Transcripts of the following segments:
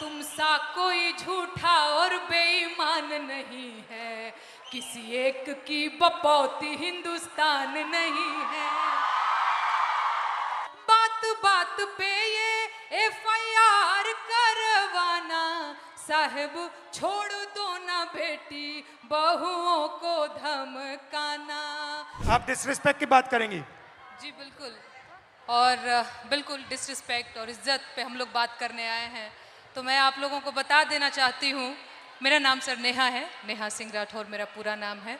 तुम सा कोई झूठा और बेईमान नहीं है, किसी एक की बपौती हिंदुस्तान नहीं है। बात बात पे ये एफआईआर करवाना, साहब छोड़ दो ना बेटी बहुओं को धमकाना। आप डिसरिस्पेक्ट की बात करेंगी? जी बिल्कुल, और बिल्कुल डिसरिस्पेक्ट और इज्जत पे हम लोग बात करने आए हैं। तो मैं आप लोगों को बता देना चाहती हूँ, मेरा नाम सर नेहा है, नेहा सिंह राठौर मेरा पूरा नाम है।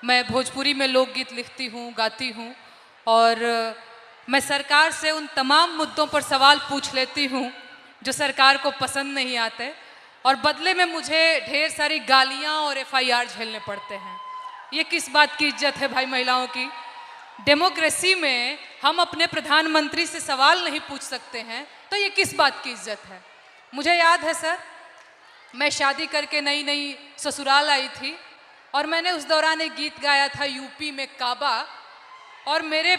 मैं भोजपुरी में लोकगीत लिखती हूँ, गाती हूँ, और मैं सरकार से उन तमाम मुद्दों पर सवाल पूछ लेती हूँ जो सरकार को पसंद नहीं आते, और बदले में मुझे ढेर सारी गालियाँ और एफआईआर झेलने पड़ते हैं। ये किस बात की इज्जत है भाई महिलाओं की? डेमोक्रेसी में हम अपने प्रधानमंत्री से सवाल नहीं पूछ सकते हैं, तो ये किस बात की इज्जत है? मुझे याद है सर, मैं शादी करके नई नई ससुराल आई थी, और मैंने उस दौरान एक गीत गाया था यूपी में काबा, और मेरे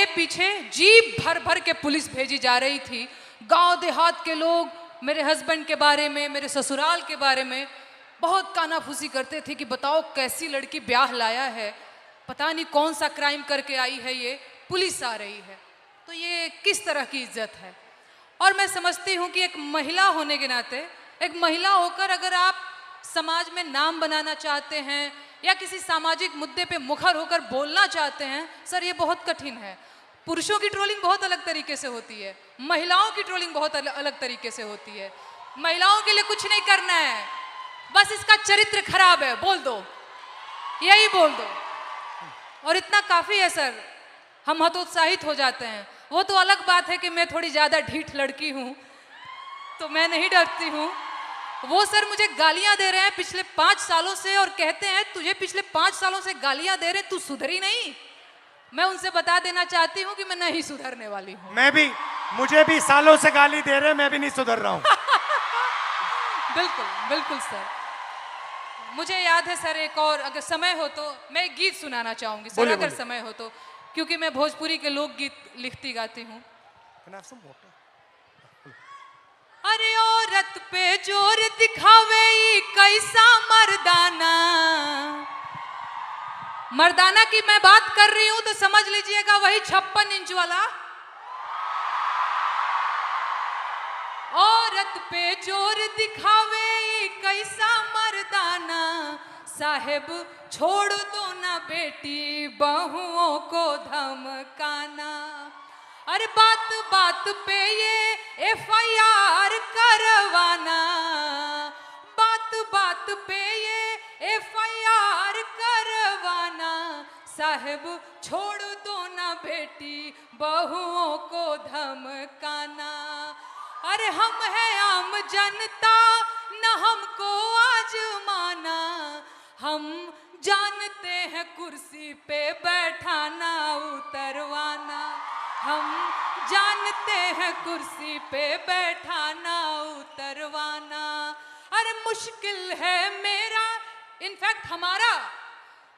पीछे जीप भर भर के पुलिस भेजी जा रही थी। गांव देहात के लोग मेरे हस्बैंड के बारे में, मेरे ससुराल के बारे में बहुत कानाफूसी करते थे कि बताओ कैसी लड़की ब्याह लाया है, पता नहीं कौन सा क्राइम करके आई है, ये पुलिस आ रही है। तो ये किस तरह की इज्जत है? और मैं समझती हूँ कि एक महिला होने के नाते, एक महिला होकर अगर आप समाज में नाम बनाना चाहते हैं या किसी सामाजिक मुद्दे पे मुखर होकर बोलना चाहते हैं, सर ये बहुत कठिन है। पुरुषों की ट्रोलिंग बहुत अलग तरीके से होती है, महिलाओं की ट्रोलिंग बहुत अलग तरीके से होती है। महिलाओं के लिए कुछ नहीं करना है, बस इसका चरित्र खराब है बोल दो, यही बोल दो, और इतना काफ़ी है सर, हम हतोत्साहित हो जाते हैं। वो तो अलग बात है कि मैं थोड़ी ज़्यादा ढीठ लड़की हूँ, तो मैं नहीं डरती हूँ। वो सर मुझे गालियाँ दे रहे हैं पिछले 5 सालों से, और कहते हैं तुझे पिछले 5 सालों से गालियाँ दे रहे, तू सुधरी नहीं। मैं उनसे बता देना चाहती हूँ कि मैं नहीं सुधरने वाली हूँ। मुझे भी सालों से गाली दे रहे हैं, मैं भी नहीं सुधर रहा हूँ। बिल्कुल बिल्कुल सर। मुझे याद है सर, एक और अगर समय हो तो मैं एक गीत सुनाना चाहूंगी सर, अगर समय हो तो, क्योंकि मैं भोजपुरी के लोकगीत लिखती गाती हूँ। अरे औरत पे जोर दिखावे कैसा मर्दाना, मर्दाना की मैं बात कर रही हूं तो समझ लीजिएगा वही 56 इंच वाला। औरत पे जोर दिखावे कैसा मर्दाना, साहेब छोड़ दो ना बेटी बहुओं को धमकाना। अरे बात बात पे ये एफआईआर करवाना, बात बात पे ये एफआईआर करवाना, साहब छोड़ दो ना बेटी बहुओं को धमकाना। अरे हम हैं आम जनता, न हमको आजमाना, हम जानते हैं कुर्सी पे बैठाना उतरवाना, हम जानते हैं कुर्सी पे बैठाना उतरवाना। अरे मुश्किल है मेरा, इनफैक्ट हमारा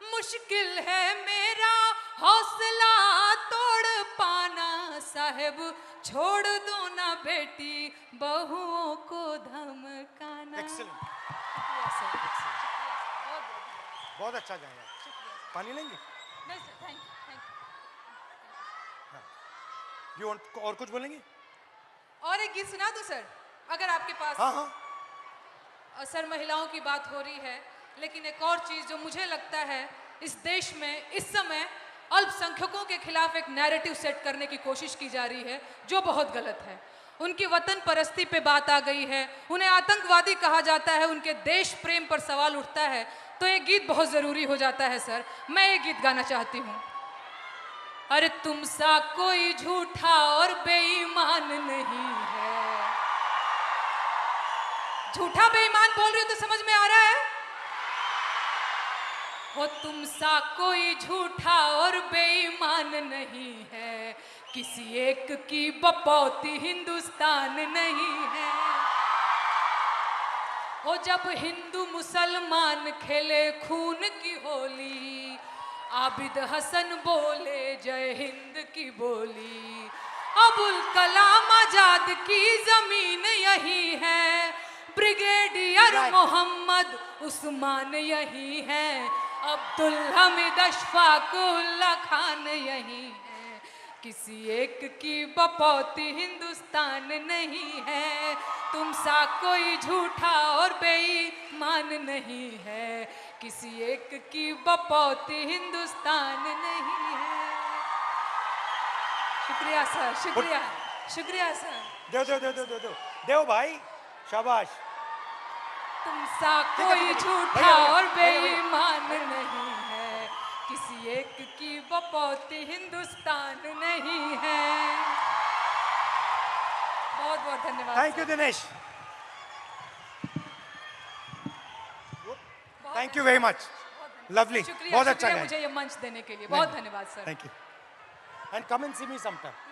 मुश्किल है मेरा हौसला तोड़ पाना, साहब छोड़ दो ना बेटी बहुओं को धमकाना। बहुत अच्छा गाया। पानी लेंगे? नहीं सर, थैंक यू और कुछ बोलेंगे? और एक गीत सुना दूं सर, अगर आपके पास? हाँ हाँ सर, महिलाओं की बात हो रही है, लेकिन एक और चीज़ जो मुझे लगता है इस देश में इस समय अल्पसंख्यकों के खिलाफ एक नैरेटिव सेट करने की कोशिश की जा रही है, जो बहुत गलत है। उनकी वतन परस्ती पे बात आ गई है, उन्हें आतंकवादी कहा जाता है, उनके देश प्रेम पर सवाल उठता है, तो ये गीत बहुत ज़रूरी हो जाता है सर। मैं ये गीत गाना चाहती हूँ। अरे तुम सा कोई झूठा और बेईमान नहीं है। झूठा बेईमान बोल रही हो तो समझ में आ रहा है? हो तुम सा कोई झूठा और बेईमान नहीं है, किसी एक की बपौती हिंदुस्तान नहीं है। हो जब हिंदू मुसलमान खेले खून की होली, आबिद हसन बोले जय हिंद की बोली, अबुल कलाम आजाद की जमीन यही है, ब्रिगेडियर Right. मोहम्मद उस्मान यही है, अब्दुल हमीद अशफाकुल्ला खान यही है, किसी एक की बपौती हिंदुस्तान नहीं है, तुम सा कोई झूठा और बेईमान नहीं है, किसी एक की बपौती हिंदुस्तान नहीं है। शुक्रिया सर, शुक्रिया, शुक्रिया सर। देव भाई, शाबाश। तुम सा कोई झूठा भैया, और भैया, बेईमान नहीं है, किसी एक की बपौती हिंदुस्तान नहीं है। बहुत बहुत धन्यवाद। Thank you Dinesh, thank you very much, lovely, शुक्रिया, बहुत अच्छा शुक्रिया गाया। मुझे ये मंच देने के लिए, बहुत धन्यवाद sir. Thank you, and come and see me sometime.